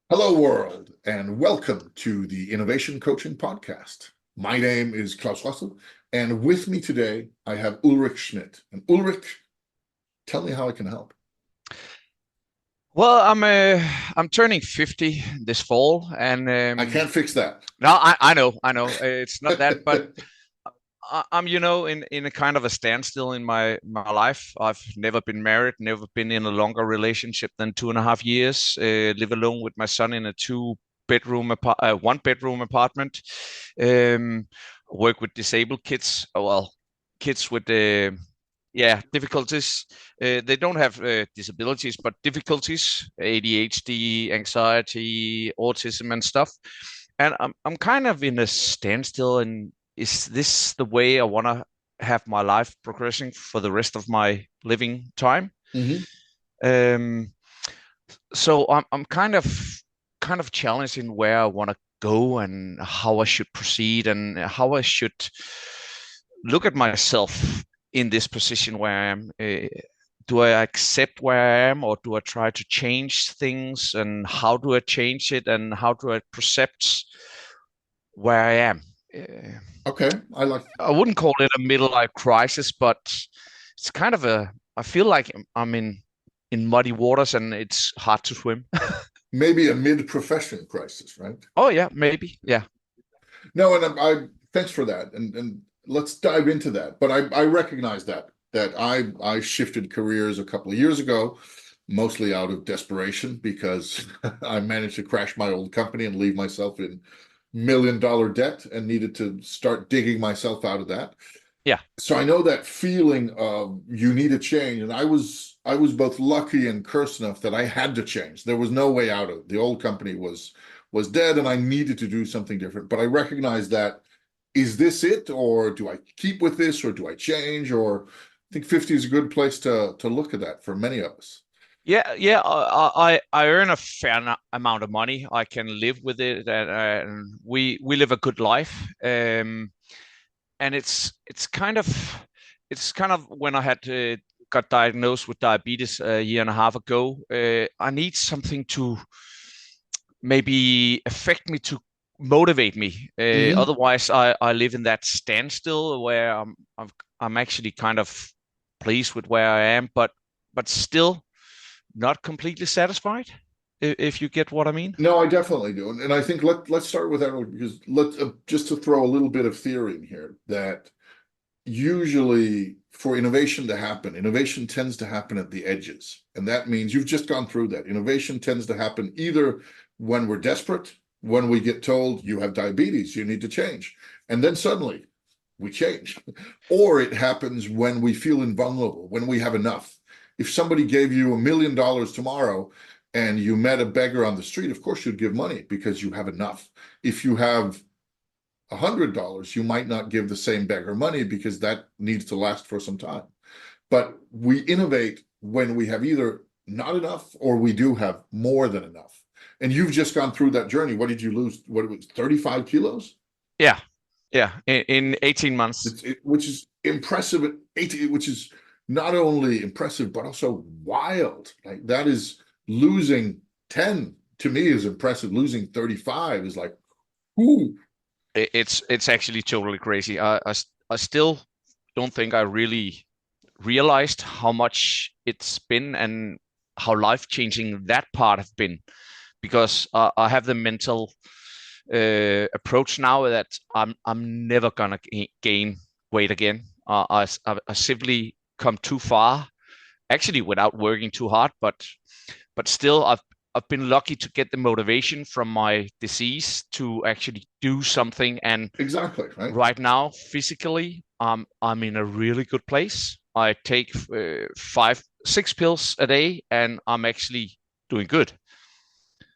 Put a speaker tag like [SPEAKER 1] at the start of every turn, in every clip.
[SPEAKER 1] Hello, world, and welcome to the Innovation Coaching Podcast. My name is Klaus Russell, and with me today I have Ulrich Schmidt. And Ulrich, tell me how I can help.
[SPEAKER 2] Well, I'm turning 50 this fall, and
[SPEAKER 1] I can't fix that.
[SPEAKER 2] no, I know, it's not that, but I'm in a kind of a standstill in my life. I've never been married, never been in a longer relationship than 2.5 years. Live alone with my son in a one bedroom apartment. Um, Work with disabled kids. Well, kids with difficulties. They don't have disabilities, but difficulties, ADHD, anxiety, autism, and stuff. And I'm kind of in a standstill. And is this the way I want to have my life progressing for the rest of my living time?
[SPEAKER 1] Mhm.
[SPEAKER 2] Um, so I'm kind of challenged in where I want to go and how I should proceed and how I should look at myself in this position where I am. Do I accept where I am, or do I try to change things? And how do I change it? And how do I percept where I am? Uh,
[SPEAKER 1] Okay, I like
[SPEAKER 2] I wouldn't call it a midlife crisis, but it's kind of a. I feel like I'm in muddy waters and it's hard to swim.
[SPEAKER 1] maybe a mid-profession crisis, right?
[SPEAKER 2] Oh yeah, maybe. Yeah.
[SPEAKER 1] No, and thanks for that, and let's dive into that. But I recognize that I shifted careers a couple of years ago, mostly out of desperation because I managed to crash my old company and leave myself in $1 million debt and needed to start digging myself out of that.
[SPEAKER 2] Yeah.
[SPEAKER 1] So I know that feeling of you need a change, and I was both lucky and cursed enough that I had to change. There was no way out of it. The old company was dead, and I needed to do something different. But I recognize that, is this it, or do I keep with this, or do I change? Or I think 50 is a good place to look at that for many of us.
[SPEAKER 2] Yeah. I earn a fair amount of money. I can live with it, and we live a good life. And it's kind of when I had got diagnosed with diabetes a year and a half ago. I need something to maybe affect me, to motivate me.
[SPEAKER 1] Hmm.
[SPEAKER 2] Otherwise, I live in that standstill where I'm actually kind of pleased with where I am, but still not completely satisfied. If you get what I mean.
[SPEAKER 1] No, I definitely do, and I think let's start with that because let's just to throw a little bit of theory in here that usually for innovation to happen, innovation tends to happen at the edges. And that means you've just gone through that. Innovation tends to happen either when we're desperate, when we get told you have diabetes, you need to change. And then suddenly we change. Or it happens when we feel invulnerable, when we have enough. If somebody gave you $1 million tomorrow and you met a beggar on the street, of course you'd give money because you have enough. If you have $100, you might not give the same beggar money because that needs to last for some time. But we innovate when we have either not enough or we do have more than enough. And you've just gone through that journey. What did you lose? What it was, 35 kilos?
[SPEAKER 2] Yeah, yeah. In 18 months.
[SPEAKER 1] Which is impressive at 80, which is not only impressive, but also wild. Like that is losing 10 to me is impressive. Losing 35 is like, ooh.
[SPEAKER 2] It's actually totally crazy. I still don't think I really realized how much it's been and how life changing that part have been, because I have the mental approach now that I'm never gonna gain weight again. I simply come too far, actually, without working too hard, but still I've been lucky to get the motivation from my disease to actually do something. And
[SPEAKER 1] Exactly, right?
[SPEAKER 2] right now, physically, I'm in a really good place. I take 6 pills a day, and I'm actually doing good.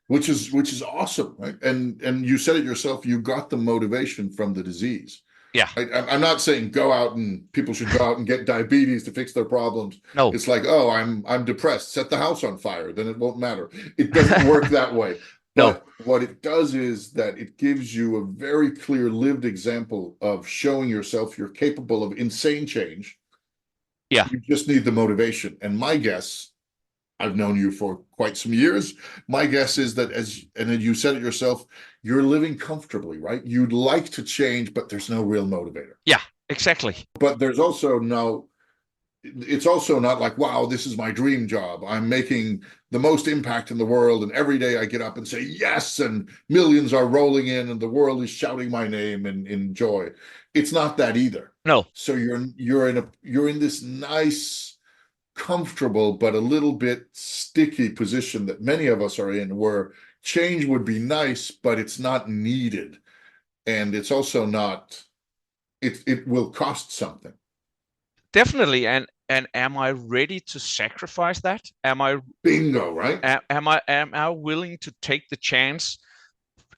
[SPEAKER 1] Which is awesome, right? And you said it yourself, you got the motivation from the disease.
[SPEAKER 2] Yeah.
[SPEAKER 1] I'm not saying go out and people should go out and get diabetes to fix their problems.
[SPEAKER 2] No.
[SPEAKER 1] It's like, oh, I'm depressed. Set the house on fire, then it won't matter. It doesn't work that way.
[SPEAKER 2] No.
[SPEAKER 1] But what it does is that it gives you a very clear lived example of showing yourself you're capable of insane change.
[SPEAKER 2] Yeah.
[SPEAKER 1] You just need the motivation. And my guess, I've known you for quite some years. My guess is that and then you said it yourself, you're living comfortably, right? You'd like to change, but there's no real motivator.
[SPEAKER 2] Yeah, exactly.
[SPEAKER 1] But there's also no, it's also not like, wow, this is my dream job. I'm making the most impact in the world. And every day I get up and say, yes, and millions are rolling in and the world is shouting my name in joy. It's not that either.
[SPEAKER 2] No,
[SPEAKER 1] So you're in this nice, comfortable, but a little bit sticky position that many of us are in, where change would be nice, but it's not needed. And it's also not, it will cost something.
[SPEAKER 2] definitely. And am I ready to sacrifice that?
[SPEAKER 1] Bingo, right?
[SPEAKER 2] Am I willing to take the chance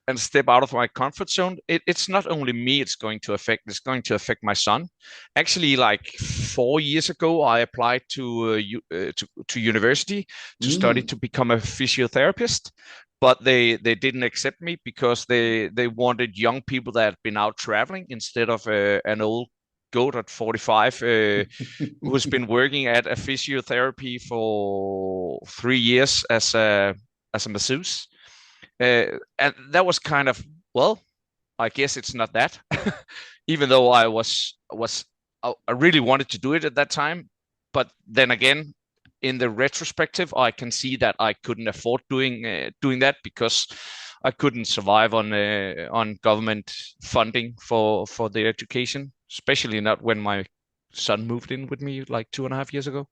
[SPEAKER 2] and step out of my comfort zone? It's not only me it's going to affect my son. Actually, like 4 years ago, I applied to university to study
[SPEAKER 1] Mm.
[SPEAKER 2] to become a physiotherapist, but they didn't accept me because they wanted young people that had been out traveling instead of an old goat at 45 who's been working at a physiotherapy for 3 years as a masseuse. And that was kind of, well, I guess it's not that. Even though I really wanted to do it at that time, but then again, in the retrospective, I can see that I couldn't afford doing that because I couldn't survive on government funding for the education, especially not when my son moved in with me like 2.5 years ago.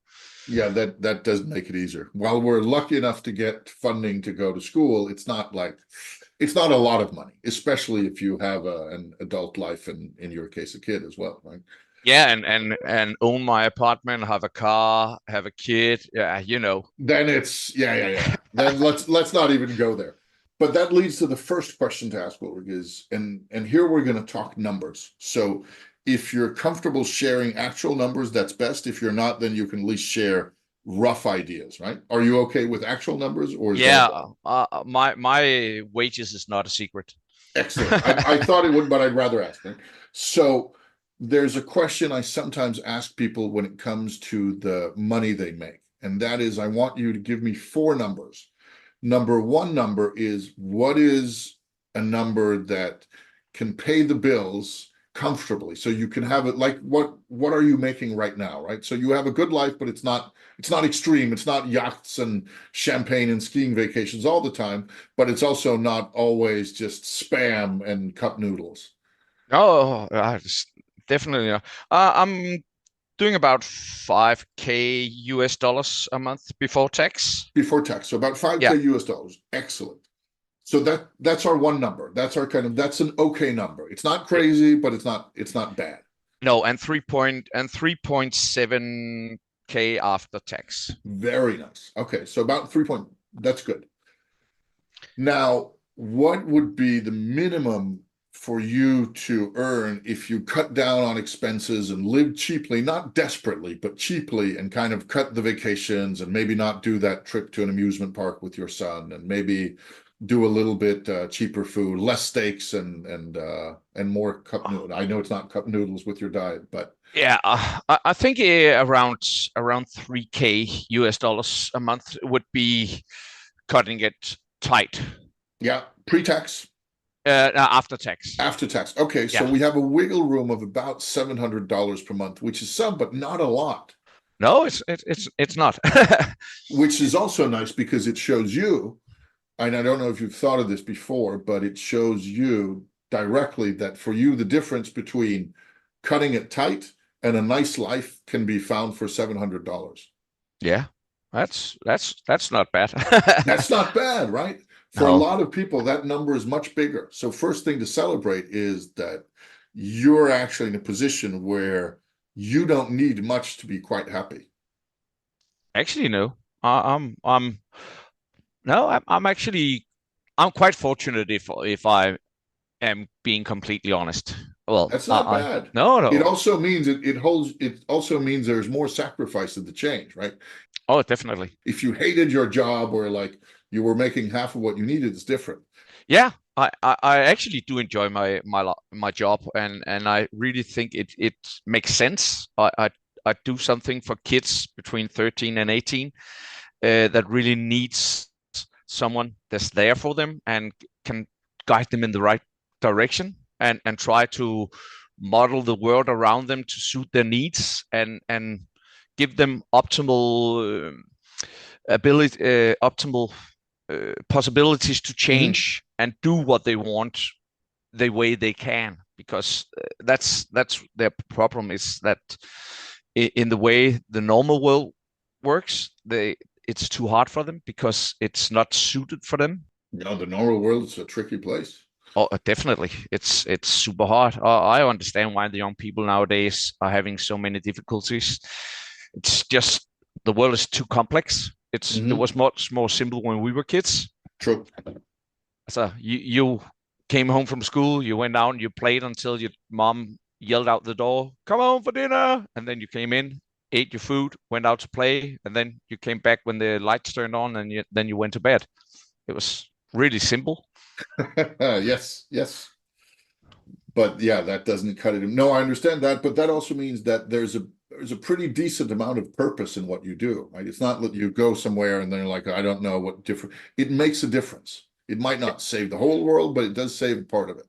[SPEAKER 1] Yeah, that does make it easier. While we're lucky enough to get funding to go to school, it's not a lot of money, especially if you have an adult life and in your case a kid as well, right?
[SPEAKER 2] Yeah, and own my apartment, have a car, have a kid. Yeah, you know.
[SPEAKER 1] Then it's yeah. Then let's not even go there. But that leads to the first question to ask, Ulrich, is and here we're going to talk numbers. So if you're comfortable sharing actual numbers, that's best. If you're not, then you can at least share rough ideas, right? Are you okay with actual numbers, or is that
[SPEAKER 2] Yeah, my wages is not a secret.
[SPEAKER 1] excellent? I thought it would, but I'd rather ask, right? So there's a question I sometimes ask people when it comes to the money they make, and that is, I want you to give me four numbers. Number one number is, what is a number that can pay the bills comfortably? So you can have it like, what are you making right now, right? So you have a good life, but it's not extreme. It's not yachts and champagne and skiing vacations all the time, but it's also not always just spam and cup noodles
[SPEAKER 2] Oh, definitely not. I'm doing about 5K US dollars a month before tax.
[SPEAKER 1] before tax. So about
[SPEAKER 2] Yeah,
[SPEAKER 1] 5K US dollars. Excellent. So that's our one number. That's an okay number. It's not
[SPEAKER 2] yeah.
[SPEAKER 1] crazy, but it's not bad.
[SPEAKER 2] No, and 3.7K after tax.
[SPEAKER 1] Very nice. Okay, so about 3 point, that's good. Now, what would be the minimum for you to earn if you cut down on expenses and live cheaply, not desperately, but cheaply, and kind of cut the vacations and maybe not do that trip to an amusement park with your son, and maybe do a little bit cheaper food, less steaks and more cup noodles. I know it's not cup noodles with your diet, but
[SPEAKER 2] Yeah, I think around 3K US dollars a month would be cutting it tight.
[SPEAKER 1] yeah, pre-tax.
[SPEAKER 2] After tax.
[SPEAKER 1] After tax. Okay, so
[SPEAKER 2] Yeah.
[SPEAKER 1] we have a wiggle room of about $700 per month, which is some, but not a lot.
[SPEAKER 2] No, it's not.
[SPEAKER 1] Which is also nice because it shows you, and I don't know if you've thought of this before, but it shows you directly that for you, the difference between cutting it tight and a nice life can be found for $700.
[SPEAKER 2] Yeah, that's not bad.
[SPEAKER 1] That's not bad, right? For a
[SPEAKER 2] No,
[SPEAKER 1] lot of people, that number is much bigger. So first thing to celebrate is that you're actually in a position where you don't need much to be quite happy.
[SPEAKER 2] actually, no. I'm no, I'm actually I'm quite fortunate if I am being completely honest. Well,
[SPEAKER 1] That's not bad.
[SPEAKER 2] no,
[SPEAKER 1] It
[SPEAKER 2] no.
[SPEAKER 1] also means it also means there's more sacrifice in the change, right?
[SPEAKER 2] Oh, definitely.
[SPEAKER 1] If you hated your job or like you were making half of what you needed, it's different.
[SPEAKER 2] Yeah, I actually do enjoy my job, and I really think it makes sense. I do something for kids between 13 and 18, that really needs someone that's there for them and can guide them in the right direction, and try to model the world around them to suit their needs, and give them optimal optimal possibilities to
[SPEAKER 1] Mhm.
[SPEAKER 2] change and do what they want the way they can, because that's their problem, is that in the way the normal world works, it's too hard for them because it's not suited for them.
[SPEAKER 1] The normal world is a tricky place.
[SPEAKER 2] Oh, definitely, it's super hard. I understand why the young people nowadays are having so many difficulties. It's just the world is too complex. It
[SPEAKER 1] Hmm.
[SPEAKER 2] was much more simple when we were kids.
[SPEAKER 1] True.
[SPEAKER 2] So you came home from school, you went out and you played until your mom yelled out the door, "Come home for dinner!" And then you came in, ate your food, went out to play, and then you came back when the lights turned on, and then you went to bed. It was really simple.
[SPEAKER 1] Yes, yes. But yeah, that doesn't cut it. No, I understand that, but that also means that there's a pretty decent amount of purpose in what you do, right? It's not that you go somewhere and then you're like, I don't know what different. It makes a difference. It might not save the whole world, but it does save a part of it.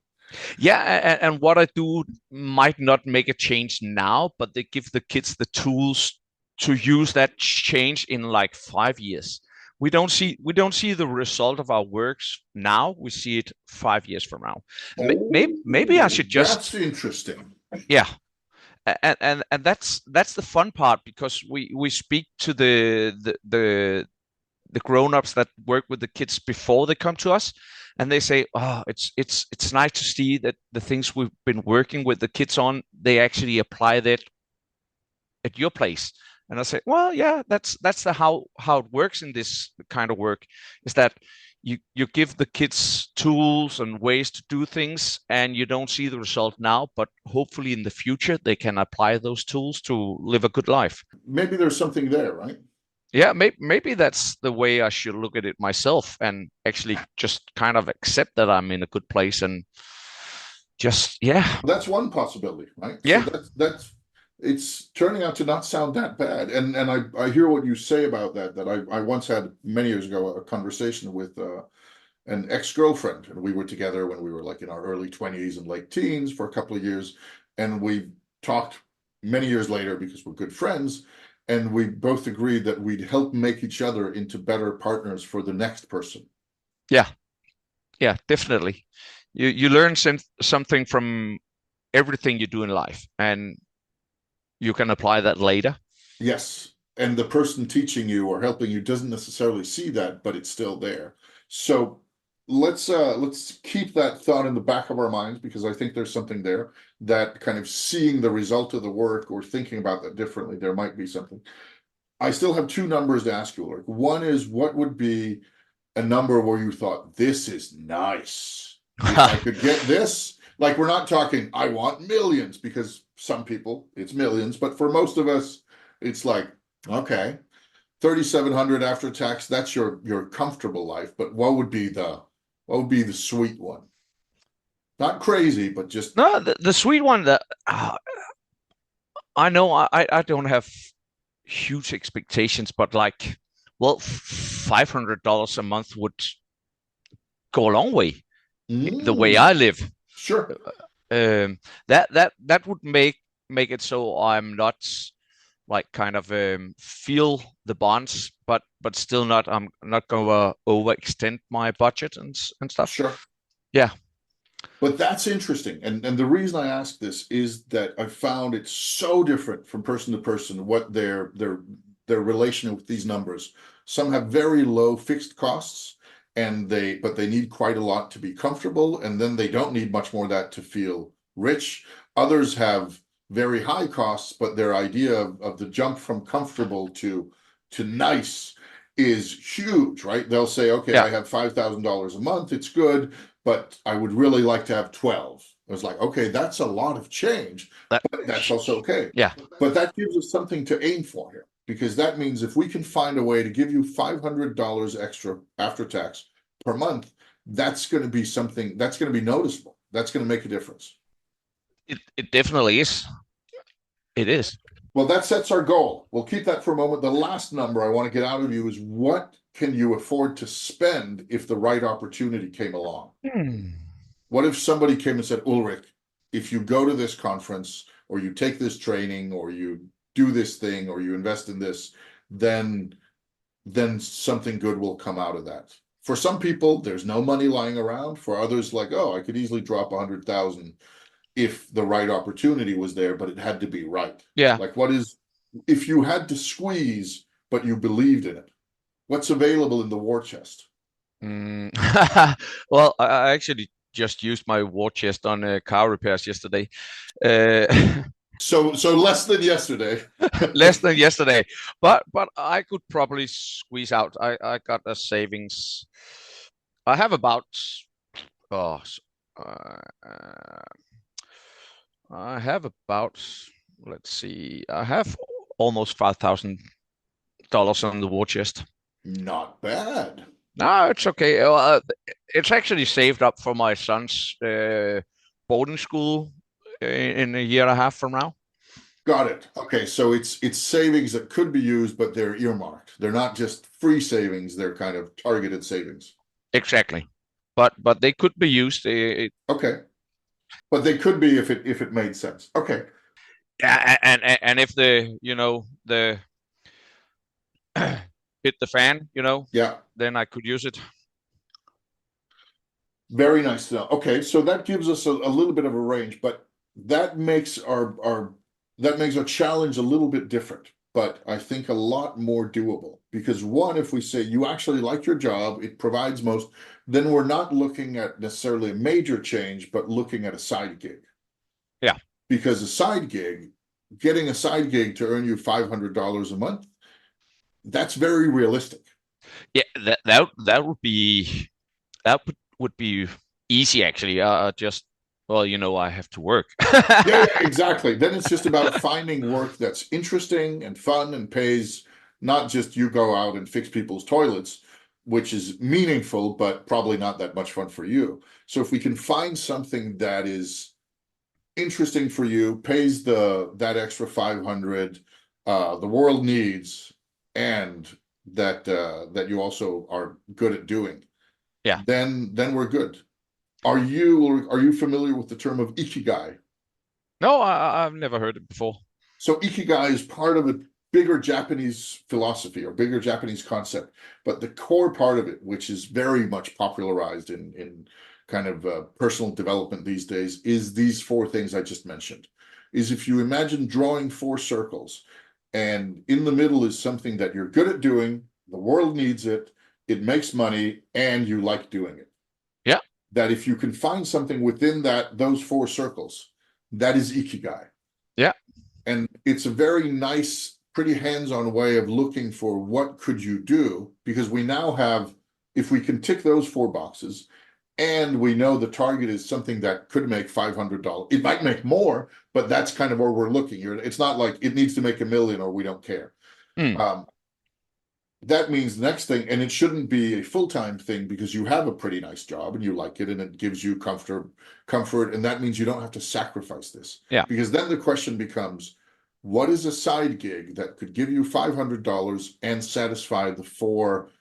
[SPEAKER 2] Yeah, and what I do might not make a change now, but they give the kids the tools to use that change in like 5 years. We don't see the result of our works now. We see it 5 years from now. Maybe I
[SPEAKER 1] Oh,
[SPEAKER 2] should
[SPEAKER 1] that's
[SPEAKER 2] just,
[SPEAKER 1] interesting.
[SPEAKER 2] yeah. And that's the fun part, because we speak to the grown-ups that work with the kids before they come to us, and they say, oh, it's nice to see that the things we've been working with the kids on, they actually apply that at your place. And I say, well, yeah, that's the how it works in this kind of work, is that you give the kids tools and ways to do things, and you don't see the result now, but hopefully in the future they can apply those tools to live a good life.
[SPEAKER 1] Maybe there's something there, right?
[SPEAKER 2] Yeah, maybe that's the way I should look at it myself, and actually just kind of accept that I'm in a good place, and just, yeah,
[SPEAKER 1] That's one possibility, right? So
[SPEAKER 2] yeah,
[SPEAKER 1] that's it's turning out to not sound that bad. And I hear what you say about that. That I once had many years ago a conversation with an ex-girlfriend, and we were together when we were like in our early 20s and late teens for a couple of years, and we talked many years later because we're good friends, and we both agreed that we'd help make each other into better partners for the next person.
[SPEAKER 2] yeah, yeah, definitely. You learn something from everything you do in life, and you can apply that later.
[SPEAKER 1] Yes. And the person teaching you or helping you doesn't necessarily see that, but it's still there. So let's keep that thought in the back of our minds, because I think there's something there, that kind of seeing the result of the work or thinking about that differently, there might be something. I still have two numbers to ask you, Ulrich. One is, what would be a number where you thought, this is nice? If I could get this, like, we're not talking, I want millions, because some people it's millions, but for most of us, it's like, okay, 3,700 after tax, that's your comfortable life. But what would be the sweet one? Not crazy, but just
[SPEAKER 2] No, the sweet one, that I know I don't have huge expectations, but like, well, $500 a month would go a long way the way
[SPEAKER 1] mm,
[SPEAKER 2] I live.
[SPEAKER 1] sure,
[SPEAKER 2] That would make it so I'm not like kind of feel the bonds, but still not, I'm not gonna overextend my budget and stuff.
[SPEAKER 1] sure.
[SPEAKER 2] Yeah,
[SPEAKER 1] But that's interesting. And the reason I ask this is that I found it so different from person to person what their relation with these numbers. Some have very low fixed costs, and they need quite a lot to be comfortable, and then they don't need much more of that to feel rich. Others have very high costs, but their idea of the jump from comfortable to nice is huge, right? They'll say, okay,
[SPEAKER 2] yeah,
[SPEAKER 1] I have $5,000 a month, it's good, but I would really like to have 12. I was like, okay, that's a lot of change,
[SPEAKER 2] that,
[SPEAKER 1] but that's also okay.
[SPEAKER 2] yeah.
[SPEAKER 1] But that gives us something to aim for here, because that means if we can find a way to give you $500 extra after tax per month, that's going to be something that's going to be noticeable. That's going to make a difference.
[SPEAKER 2] It definitely is. It is.
[SPEAKER 1] Well, that sets our goal. We'll keep that for a moment. The last number I want to get out of you is what can you afford to spend if the right opportunity came along?
[SPEAKER 2] Hmm.
[SPEAKER 1] What if somebody came and said, Ulrich, if you go to this conference or you take this training or you do this thing or you invest in this, then something good will come out of that. For some people, there's no money lying around. For others, like, oh, I could easily drop 100,000 if the right opportunity was there, but it had to be right.
[SPEAKER 2] Yeah.
[SPEAKER 1] Like, what is, if you had to squeeze, but you believed in it, what's available in the war chest?
[SPEAKER 2] Mm. Well, I actually just used my war chest on car repairs yesterday. Uh,
[SPEAKER 1] So less than yesterday.
[SPEAKER 2] less than yesterday, but I could probably squeeze out. I got a savings. I have about oh, I have about, let's see, I have almost $5,000 on the war chest.
[SPEAKER 1] Not bad.
[SPEAKER 2] No, it's okay. It's actually saved up for my son's boarding school in a year and a half from now.
[SPEAKER 1] Got it. Okay, so it's savings that could be used, but they're earmarked. They're not just free savings, they're kind of targeted savings.
[SPEAKER 2] Exactly. But they could be used.
[SPEAKER 1] Okay. But they could be if it made sense. Okay.
[SPEAKER 2] Yeah, and if the hit the fan,
[SPEAKER 1] Yeah.
[SPEAKER 2] then I could use it.
[SPEAKER 1] Very nice to know. Okay, so that gives us a little bit of a range, but that makes our challenge a little bit different, but I think a lot more doable. Because one, if we say you actually like your job, it provides most, then we're not looking at necessarily a major change, but looking at a side gig.
[SPEAKER 2] Yeah.
[SPEAKER 1] Because a side gig, getting a side gig to earn you $500 a month, that's very realistic.
[SPEAKER 2] Yeah, that would be easy actually. Just well, I have to work.
[SPEAKER 1] Yeah, yeah, exactly. Then it's just about finding work that's interesting and fun and pays, not just you go out and fix people's toilets, which is meaningful, but probably not that much fun for you. So if we can find something that is interesting for you, pays that extra 500, the world needs, and that you also are good at doing,
[SPEAKER 2] Yeah.
[SPEAKER 1] then we're good. Are you familiar with the term of ikigai?
[SPEAKER 2] No, I've never heard it before.
[SPEAKER 1] So ikigai is part of a bigger Japanese philosophy or bigger Japanese concept, but the core part of it, which is very much popularized in kind of personal development these days, is these four things I just mentioned. Is if you imagine drawing four circles, and in the middle is something that you're good at doing, the world needs it, it makes money, and you like doing it.
[SPEAKER 2] Yeah.
[SPEAKER 1] That if you can find something within those four circles, that is ikigai.
[SPEAKER 2] Yeah.
[SPEAKER 1] And it's a very nice, pretty hands-on way of looking for what could you do, because we now have, if we can tick those four boxes, and we know the target is something that could make $500. It might make more, but that's kind of where we're looking here. It's not like it needs to make $1 million or we don't care.
[SPEAKER 2] Mm.
[SPEAKER 1] That means the next thing, and it shouldn't be a full-time thing because you have a pretty nice job and you like it and it gives you comfort, and that means you don't have to sacrifice this.
[SPEAKER 2] Yeah.
[SPEAKER 1] Because then the question becomes, what is a side gig that could give you $500 and satisfy the four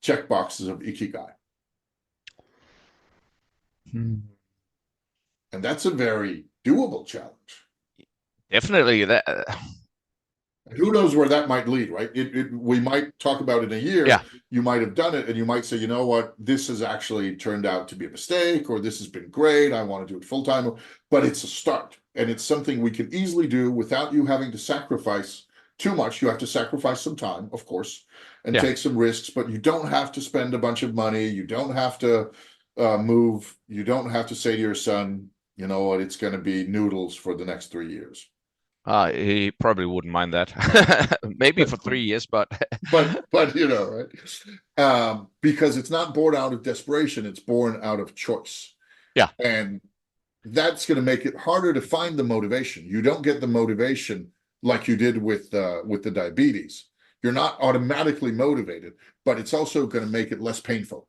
[SPEAKER 1] check boxes of ikigai?
[SPEAKER 2] Hmm.
[SPEAKER 1] And that's a very doable challenge.
[SPEAKER 2] Definitely that.
[SPEAKER 1] Who knows where that might lead, right? We might talk about in a
[SPEAKER 2] Yeah.
[SPEAKER 1] year, you might have done it and you might say, you know what, this has actually turned out to be a mistake, or this has been great, I want to do it full time, but it's a start. And it's something we can easily do without you having to sacrifice too much. You have to sacrifice some time, of course, and
[SPEAKER 2] Yeah.
[SPEAKER 1] take some risks, but you don't have to spend a bunch of money. You don't have to move. You don't have to say to your son, you know what, it's going to be noodles for the next 3 years.
[SPEAKER 2] He probably wouldn't mind that. Maybe for 3 years, but
[SPEAKER 1] But right? Because it's not born out of desperation, it's born out of choice.
[SPEAKER 2] yeah.
[SPEAKER 1] And that's going to make it harder to find the motivation. You don't get the motivation like you did with the diabetes. You're not automatically motivated, but it's also going to make it less painful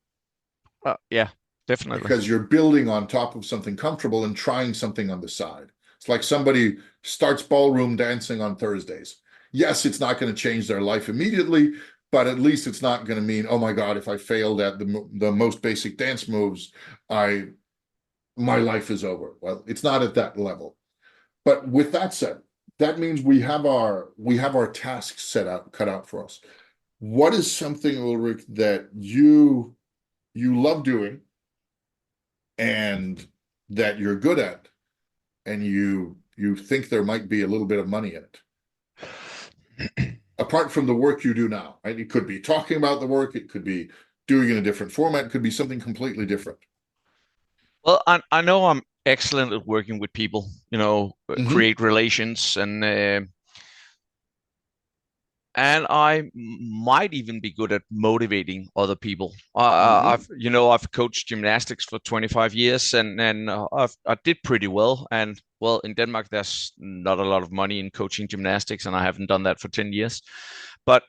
[SPEAKER 2] Yeah, definitely.
[SPEAKER 1] because you're building on top of something comfortable and trying something on the side. It's like somebody starts ballroom dancing on Thursdays. Yes, it's not going to change their life immediately, but at least it's not going to mean, oh my God, if I failed at the most basic dance moves, I my life is over. Well, it's not at that level. But with that said, that means we have our tasks set out cut out for us. What is something, Ulrich, that you love doing and that you're good at, and you think there might be a little bit of money in it, apart from the work you do now, right? It could be talking about the work, it could be doing it in a different format, it could be something completely different.
[SPEAKER 2] Well, I know I'm excellent at working with people,
[SPEAKER 1] Hmm.
[SPEAKER 2] create relations, and I might even be good at motivating other people.
[SPEAKER 1] Hmm.
[SPEAKER 2] I've coached gymnastics for 25 years, and I did pretty well. And well, in Denmark, there's not a lot of money in coaching gymnastics, and I haven't done that for 10 years. But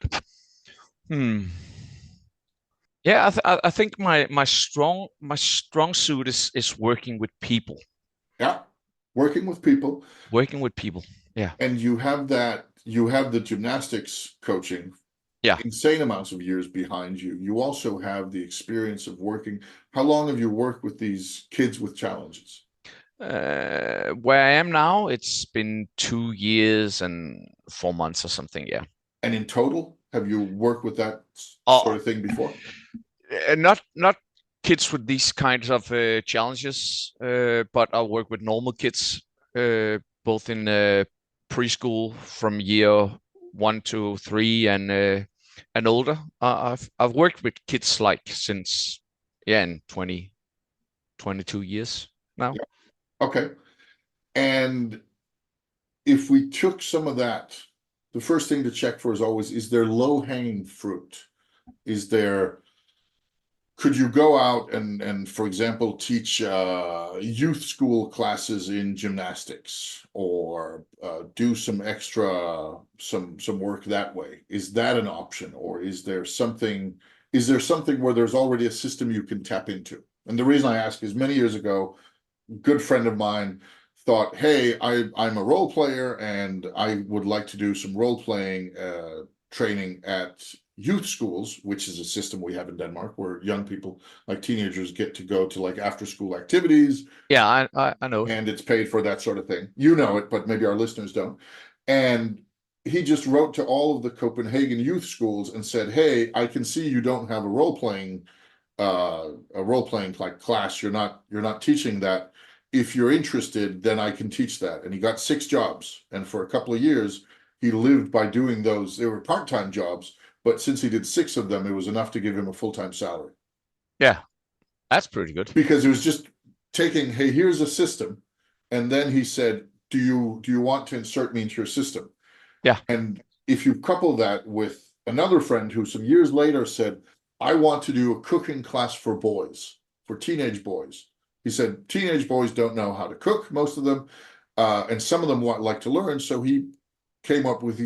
[SPEAKER 2] hmm, yeah, I think my strong suit is working with people,
[SPEAKER 1] Yeah, working with people.
[SPEAKER 2] working with people. Yeah,
[SPEAKER 1] And you have the gymnastics coaching,
[SPEAKER 2] yeah.
[SPEAKER 1] insane amounts of years behind you. You also have the experience of working. How long have you worked with these kids with challenges?
[SPEAKER 2] Where I am now, it's been 2 years and 4 months or something. Yeah.
[SPEAKER 1] And in total, have you worked with that
[SPEAKER 2] Oh,
[SPEAKER 1] sort of thing before?
[SPEAKER 2] not kids with these kinds of challenges, but I work with normal kids, both in preschool from year 1 to 3 and older. I've worked with kids like since in 22 years now.
[SPEAKER 1] Yeah. Okay. And if we took some of that, the first thing to check for is there low-hanging fruit? Is there Could you go out and for example teach youth school classes in gymnastics, or do some work that way? Is that an option, or is there something where there's already a system you can tap into? And the reason I ask is, many years ago, a good friend of mine thought, hey, I'm a role player and I would like to do some role playing training at youth schools, which is a system we have in Denmark, where young people, like teenagers, get to go to like after school activities,
[SPEAKER 2] Yeah, I know it.
[SPEAKER 1] and it's paid for, that sort of thing. You know it, but maybe our listeners don't. And he just wrote to all of the Copenhagen youth schools and said, hey, I can see you don't have a role playing like class. You're not teaching that. If you're interested, then I can teach that. And he got 6 jobs, and for a couple of years he lived by doing those. They were part-time jobs, but since he did 6 of them, it was enough to give him a full-time salary,
[SPEAKER 2] Yeah, that's pretty good.
[SPEAKER 1] because it was just taking, hey, here's a system. And then he said, do you want to insert me into your system?
[SPEAKER 2] Yeah,
[SPEAKER 1] And if you couple that with another friend who some years later said, I want to do a cooking class for boys, for teenage boys. He said, teenage boys don't know how to cook, most of them, and some of them like to learn. So he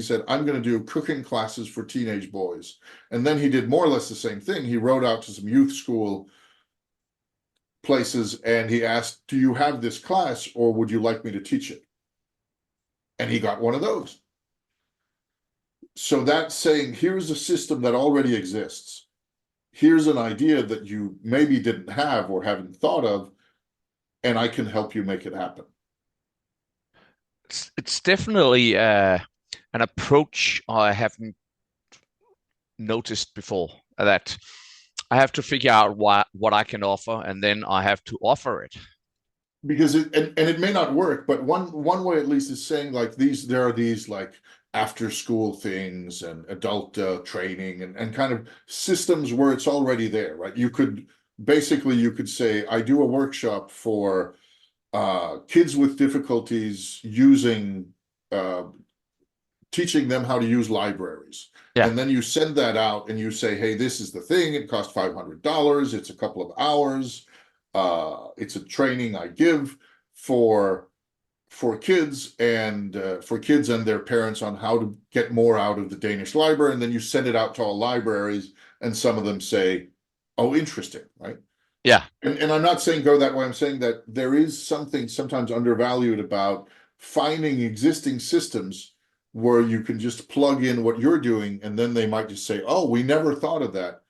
[SPEAKER 1] said, I'm going to do cooking classes for teenage boys. And then he did more or less the same thing. He wrote out to some youth school places and he asked, do you have this class, or would you like me to teach it? And he got one of those. So that's saying, here's a system that already exists. Here's an idea that you maybe didn't have or haven't thought of, and I can help you make it happen.
[SPEAKER 2] it's definitely an approach I haven't noticed before. That I have to figure out what I can offer, and then I have to offer it.
[SPEAKER 1] Because and it may not work, but one way at least is saying, like, there are these like after school things and adult training and kind of systems where it's already there, right? You could say, I do a workshop for kids with difficulties using uh, teaching them how to use libraries.
[SPEAKER 2] Yeah,
[SPEAKER 1] And then you send that out and you say, hey, this is the thing. It costs $500. It's a couple of hours. It's a training I give for kids and their parents on how to get more out of the Danish library. And then you send it out to all libraries, and some of them say, oh, interesting, right?
[SPEAKER 2] yeah,
[SPEAKER 1] And I'm not saying go that way. I'm saying that there is something sometimes undervalued about finding existing systems where you can just plug in what you're doing, and then they might just say, "Oh, we never thought of that,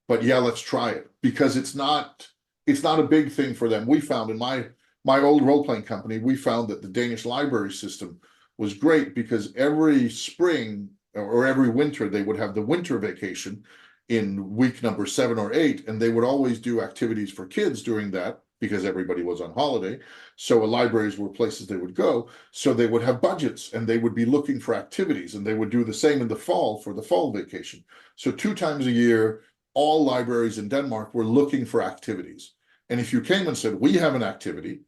[SPEAKER 1] but yeah, let's try it," because it's not a big thing for them. We found in my old role-playing company, we found that the Danish library system was great because every spring or every winter they would have the winter vacation in week number 7 or 8, and they would always do activities for kids during that because everybody was on holiday. So libraries were places they would go. So they would have budgets and they would be looking for activities, and they would do the same in the fall for the fall vacation. So 2 times a year, all libraries in Denmark were looking for activities. And if you came and said, "We have an activity,"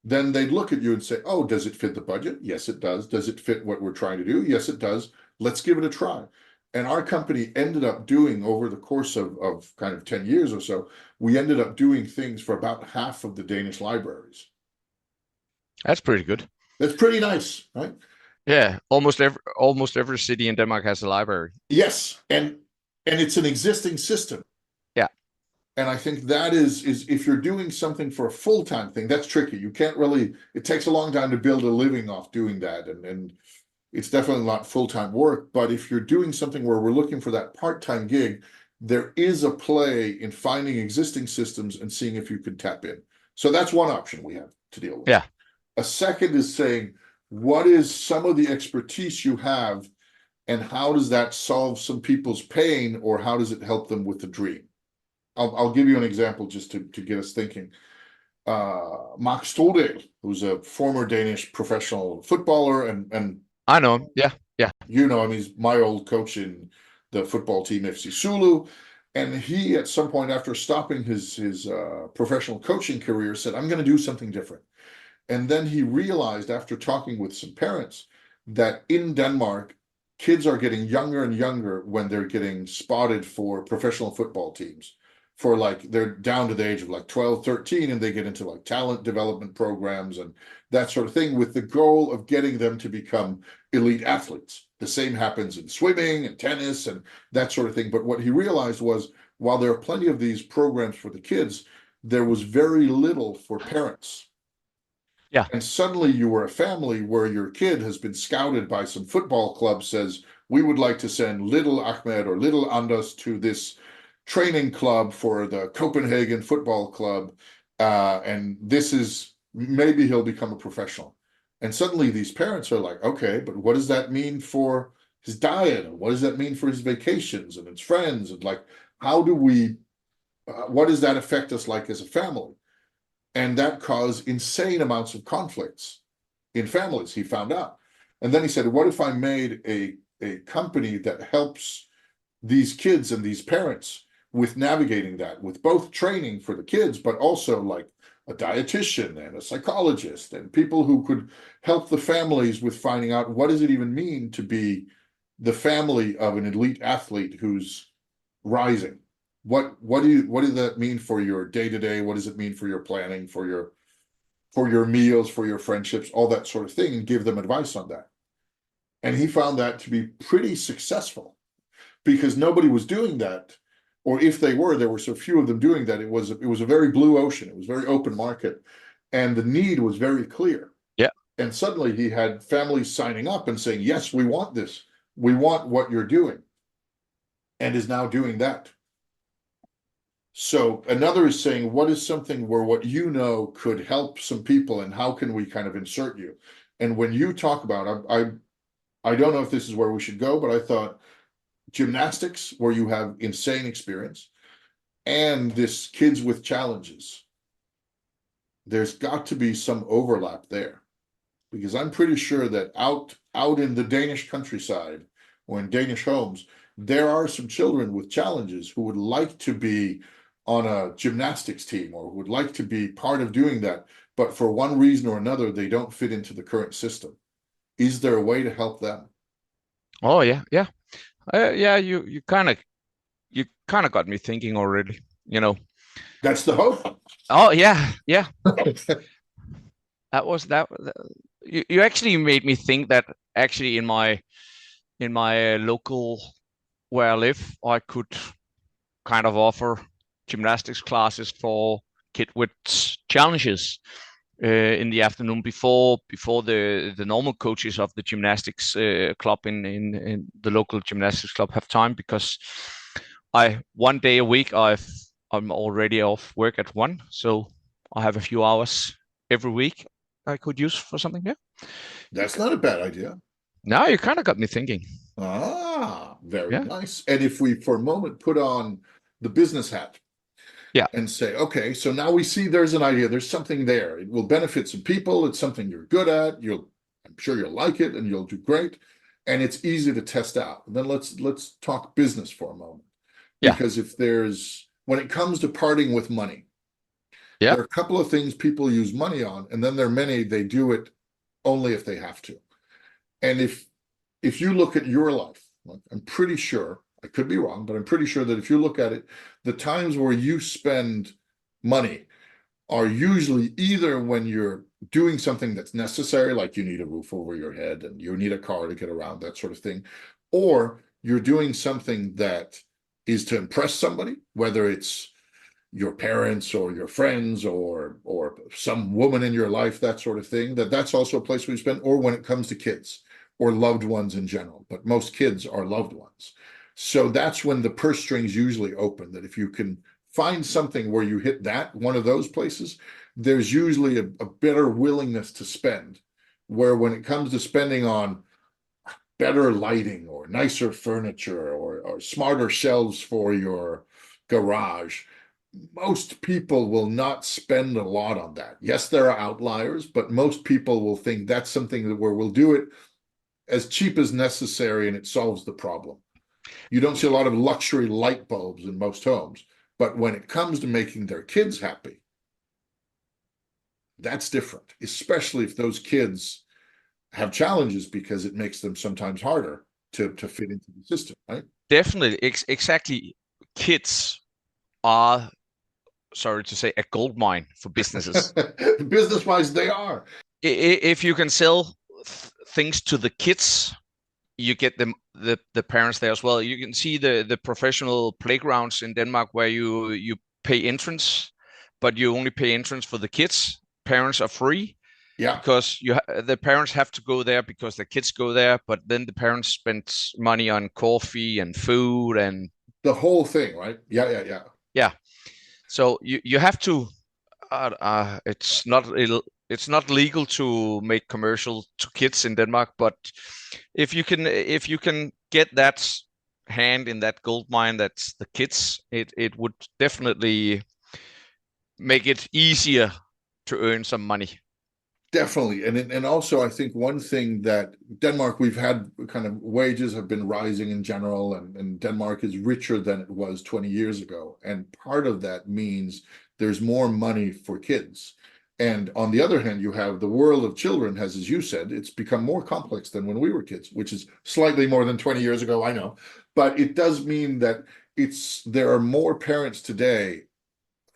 [SPEAKER 1] then they'd look at you and say, "Oh, does it fit the budget? Yes, it does. Does it fit what we're trying to do? Yes, it does. Let's give it a try." And our company ended up doing, over the course of kind of 10 years or so, we ended up doing things for about half of the Danish libraries.
[SPEAKER 2] That's pretty good.
[SPEAKER 1] That's pretty nice, right?
[SPEAKER 2] Yeah, almost every city in Denmark has a library.
[SPEAKER 1] Yes, and it's an existing system.
[SPEAKER 2] Yeah.
[SPEAKER 1] And I think that is if you're doing something for a full-time thing, that's tricky. You can't really, it takes a long time to build a living off doing that. And it's definitely not full-time work. But if you're doing something where we're looking for that part-time gig, there is a play in finding existing systems and seeing if you can tap in. So that's one option we have to deal with.
[SPEAKER 2] Yeah.
[SPEAKER 1] A second is saying, what is some of the expertise you have, and how does that solve some people's pain, or how does it help them with the dream? I'll give you an example just to get us thinking. Mark Stordal, who's a former Danish professional footballer, and
[SPEAKER 2] I know him. Yeah. Yeah.
[SPEAKER 1] you know him, he's my old coach in the football team FC Sulu. And he, at some point after stopping his professional coaching career, said, "I'm going to do something different." And then he realized, after talking with some parents, that in Denmark, kids are getting younger and younger when they're getting spotted for professional football teams. For like, they're down to the age of like 12, 13, and they get into like talent development programs and that sort of thing, with the goal of getting them to become elite athletes. The same happens in swimming and tennis and that sort of thing. But what he realized was, while there are plenty of these programs for the kids, there was very little for parents.
[SPEAKER 2] Yeah.
[SPEAKER 1] And suddenly you were a family where your kid has been scouted by some football club, says, "We would like to send little Ahmed or little Anders to this training club for the Copenhagen Football Club. And this is, maybe he'll become a professional." And suddenly these parents are like, "Okay, but what does that mean for his diet? And what does that mean for his vacations and his friends? And like, how do we, what does that affect us like as a family?" And that caused insane amounts of conflicts in families, he found out. And then he said, "What if I made a company that helps these kids and these parents with navigating that, with both training for the kids, but also like a dietitian and a psychologist and people who could help the families with finding out, what does it even mean to be the family of an elite athlete who's rising? What does that mean for your day-to-day? What does it mean for your planning, for your meals, for your friendships, all that sort of thing, and give them advice on that?" And he found that to be pretty successful, because nobody was doing that, or if they were, there were so few of them doing that. It was a very blue ocean. It was very open market, and the need was very clear.
[SPEAKER 2] Yeah.
[SPEAKER 1] And suddenly he had families signing up and saying, "Yes, we want this. We want what you're doing," and is now doing that. So another is saying, what is something where what you know could help some people, and how can we kind of insert you? And when you talk about, I don't know if this is where we should go, but I thought gymnastics, where you have insane experience, and this kids with challenges, there's got to be some overlap there, because I'm pretty sure that out in the Danish countryside or in Danish homes, there are some children with challenges who would like to be on a gymnastics team, or would like to be part of doing that, but for one reason or another, they don't fit into the current system. Is there a way to help them?
[SPEAKER 2] Oh yeah. Yeah. Yeah. You kind of got me thinking already.
[SPEAKER 1] That's the hope.
[SPEAKER 2] Oh yeah. Yeah. That was that. You actually made me think that actually in my local where I live, I could kind of offer gymnastics classes for kid with challenges. in the afternoon before the normal coaches of the gymnastics club in the local gymnastics club have time, because I one day a week I'm already off work at 1, so I have a few hours every week I could use for something. Yeah.
[SPEAKER 1] That's not a bad idea.
[SPEAKER 2] Now you kind of got me thinking.
[SPEAKER 1] Ah, very
[SPEAKER 2] Yeah.
[SPEAKER 1] nice. And if we for a moment put on the business hat
[SPEAKER 2] Yeah.
[SPEAKER 1] and say, okay, so now we see there's an idea, there's something there. It will benefit some people. It's something you're good at. I'm sure you'll like it and you'll do great. And it's easy to test out. And then let's talk business for a moment.
[SPEAKER 2] Yeah.
[SPEAKER 1] Because when it comes to parting with money,
[SPEAKER 2] Yeah.
[SPEAKER 1] there are a couple of things people use money on, and then there are many they do it only if they have to. And if you look at your life, I'm pretty sure, I could be wrong, but I'm pretty sure that if you look at it, the times where you spend money are usually either when you're doing something that's necessary, like you need a roof over your head and you need a car to get around, that sort of thing, or you're doing something that is to impress somebody, whether it's your parents or your friends or some woman in your life, that sort of thing, that's also a place where you spend, or when it comes to kids or loved ones in general, but most kids are loved ones. So that's when the purse strings usually open, that if you can find something where you hit that one of those places, there's usually a better willingness to spend. Where when it comes to spending on better lighting or nicer furniture or smarter shelves for your garage, most people will not spend a lot on that. Yes, there are outliers, but most people will think that's something that where we'll do it as cheap as necessary and it solves the problem. You don't see a lot of luxury light bulbs in most homes, but when it comes to making their kids happy, that's different, especially if those kids have challenges because it makes them sometimes harder to fit into the system, right?
[SPEAKER 2] Definitely. Exactly. Kids are, sorry to say, a gold mine for businesses.
[SPEAKER 1] Business wise, they are.
[SPEAKER 2] If you can sell things to the kids, you get them the parents there as well. You can see the professional playgrounds in Denmark where you pay entrance, but you only pay entrance for the kids. Parents are free
[SPEAKER 1] Yeah,
[SPEAKER 2] because the parents have to go there because the kids go there, but then the parents spend money on coffee and food and
[SPEAKER 1] the whole thing, right? Yeah, yeah, yeah.
[SPEAKER 2] yeah. So you have to. It's not legal to make commercial to kids in Denmark, but if you can get that hand in that gold mine that's the kids, it would definitely make it easier to earn some money.
[SPEAKER 1] Definitely. And also I think one thing that Denmark, we've had kind of wages have been rising in general, and Denmark is richer than it was 20 years ago. And part of that means there's more money for kids. And on the other hand, you have the world of children has, as you said, it's become more complex than when we were kids, which is slightly more than 20 years ago, I know. But it does mean that there are more parents today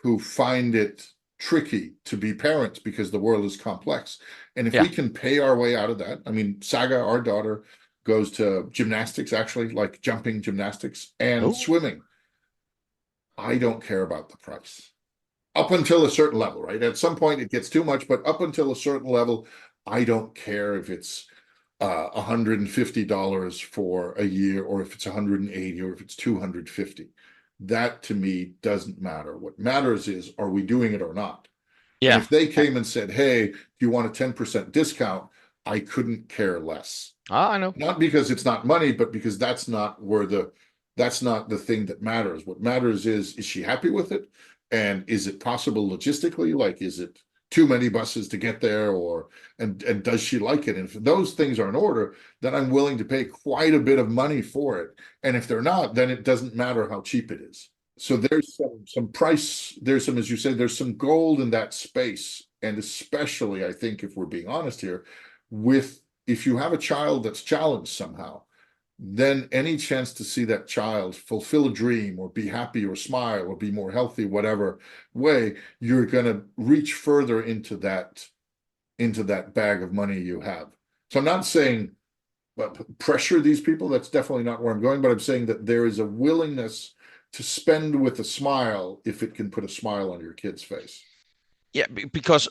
[SPEAKER 1] who find it tricky to be parents because the world is complex. And if we
[SPEAKER 2] Yeah.
[SPEAKER 1] can pay our way out of that, I mean, Saga, our daughter, goes to gymnastics, actually, like jumping gymnastics and
[SPEAKER 2] Oh,
[SPEAKER 1] swimming. I don't care about the price up until a certain level, right? At some point, it gets too much, but up until a certain level, I don't care if it's $150 for a year, or if it's 180, or if it's 250. That to me doesn't matter. What matters is, are we doing it or not? And
[SPEAKER 2] yeah.
[SPEAKER 1] if they came and said, hey, do you want a 10% discount? I couldn't care less.
[SPEAKER 2] I know.
[SPEAKER 1] Not because it's not money, but because that's not the thing that matters. What matters is she happy with it? And is it possible logistically? Like, is it too many buses to get there, and does she like it? And if those things are in order, then I'm willing to pay quite a bit of money for it. And if they're not, then it doesn't matter how cheap it is. So there's some price, there's some, as you say, there's some gold in that space. And especially, I think, if we're being honest here, with if you have a child that's challenged somehow, then any chance to see that child fulfill a dream or be happy or smile or be more healthy, whatever way, you're going to reach further into that bag of money you have. So I'm not saying pressure these people. That's definitely not where I'm going, but I'm saying that there is a willingness to spend with a smile if it can put a smile on your kid's face.
[SPEAKER 2] Yeah, because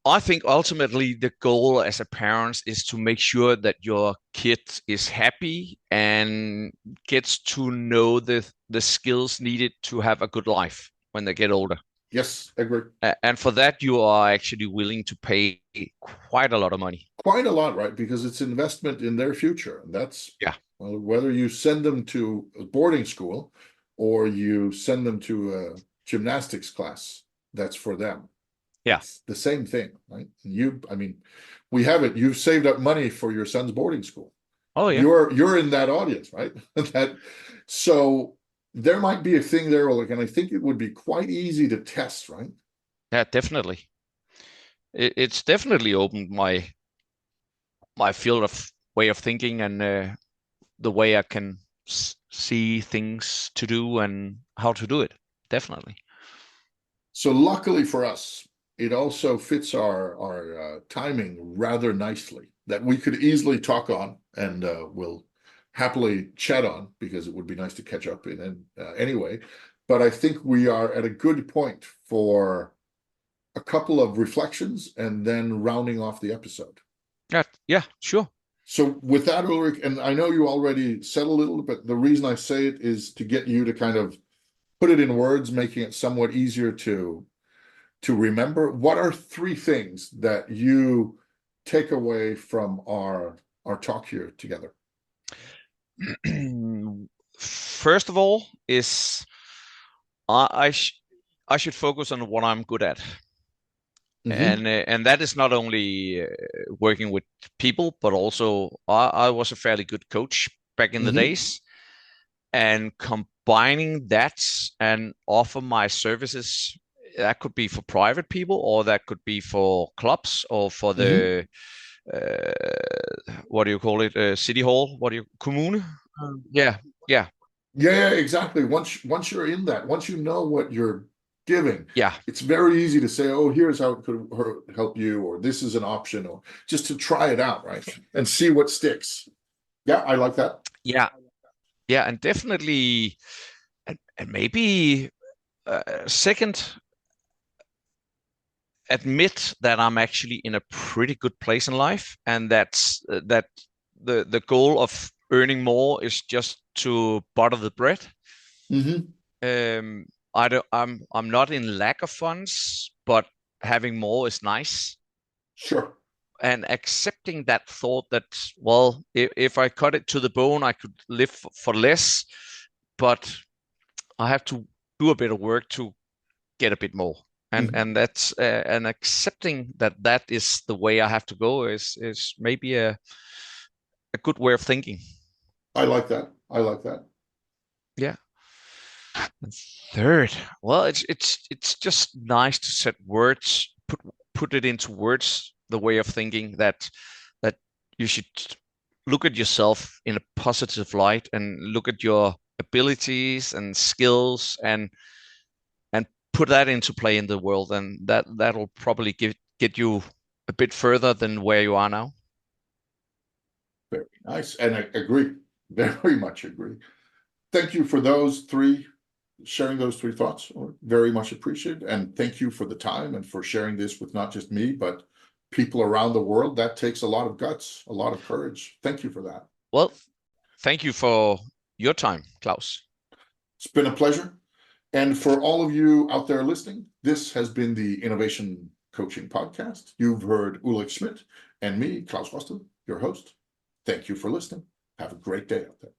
[SPEAKER 2] I think ultimately the goal as a parent is to make sure that your kid is happy and gets to know the skills needed to have a good life when they get older.
[SPEAKER 1] Yes, agree.
[SPEAKER 2] And for that, you are actually willing to pay quite a lot of money.
[SPEAKER 1] Quite a lot, right? Because it's investment in their future. And that's,
[SPEAKER 2] Yeah.
[SPEAKER 1] well, whether you send them to a boarding school or you send them to a gymnastics class, that's for them.
[SPEAKER 2] Yeah.
[SPEAKER 1] It's the same thing, right? I mean, we have it. You've saved up money for your son's boarding school.
[SPEAKER 2] Oh yeah.
[SPEAKER 1] You're in that audience, right? So there might be a thing there, like, and I think it would be quite easy to test, right?
[SPEAKER 2] Yeah, definitely. It's definitely opened my field of way of thinking and the way I can see things to do and how to do it. Definitely.
[SPEAKER 1] So luckily for us, it also fits our timing rather nicely that we could easily talk on and we'll happily chat on because it would be nice to catch up in anyway. But I think we are at a good point for a couple of reflections and then rounding off the episode.
[SPEAKER 2] Yeah, yeah, sure.
[SPEAKER 1] So with that, Ulrich, and I know you already said a little, but the reason I say it is to get you to kind of put it in words, making it somewhat easier to remember. What are three things that you take away from our talk here together?
[SPEAKER 2] First of all, is I I should focus on what I'm good at,
[SPEAKER 1] Mm-hmm.
[SPEAKER 2] and that is not only working with people, but also I was a fairly good coach back in the
[SPEAKER 1] Mm-hmm.
[SPEAKER 2] days, and combining that and offer my services. That could be for private people, or that could be for clubs, or for
[SPEAKER 1] Mm-hmm.
[SPEAKER 2] the what do you call it? City hall? What do you Kommune? Yeah, yeah,
[SPEAKER 1] Yeah, exactly. Once you're in that, once you know what you're giving,
[SPEAKER 2] yeah,
[SPEAKER 1] it's very easy to say, "Oh, here's how it could help you," or "This is an option," or just to try it out, right, and see what sticks. Yeah, I like that.
[SPEAKER 2] yeah, yeah, and definitely, and maybe second, admit that I'm actually in a pretty good place in life, and that the goal of earning more is just to butter the bread.
[SPEAKER 1] Mm-hmm.
[SPEAKER 2] Um, I'm not in lack of funds, but having more is nice.
[SPEAKER 1] Sure.
[SPEAKER 2] And accepting that thought that, well, if I cut it to the bone, I could live for less, but I have to do a bit of work to get a bit more.
[SPEAKER 1] Mm-hmm.
[SPEAKER 2] And that's and accepting that that is the way I have to go is maybe a good way of thinking.
[SPEAKER 1] I like that. I like that.
[SPEAKER 2] Yeah. And third, well, it's just nice to set words, put it into words, the way of thinking that you should look at yourself in a positive light and look at your abilities and skills and put that into play in the world, and that'll probably get you a bit further than where you are now.
[SPEAKER 1] Very nice. And I agree. Very much agree. Thank you for those three, sharing those three thoughts. Very much appreciated. And thank you for the time and for sharing this with not just me, but people around the world. That takes a lot of guts, a lot of courage. Thank you for that.
[SPEAKER 2] Well, thank you for your time, Klaus.
[SPEAKER 1] It's been a pleasure. And for all of you out there listening, this has been the Innovation Coaching Podcast. You've heard Ulrich Schmidt and me, Klaus Rostel, your host. Thank you for listening. Have a great day out there.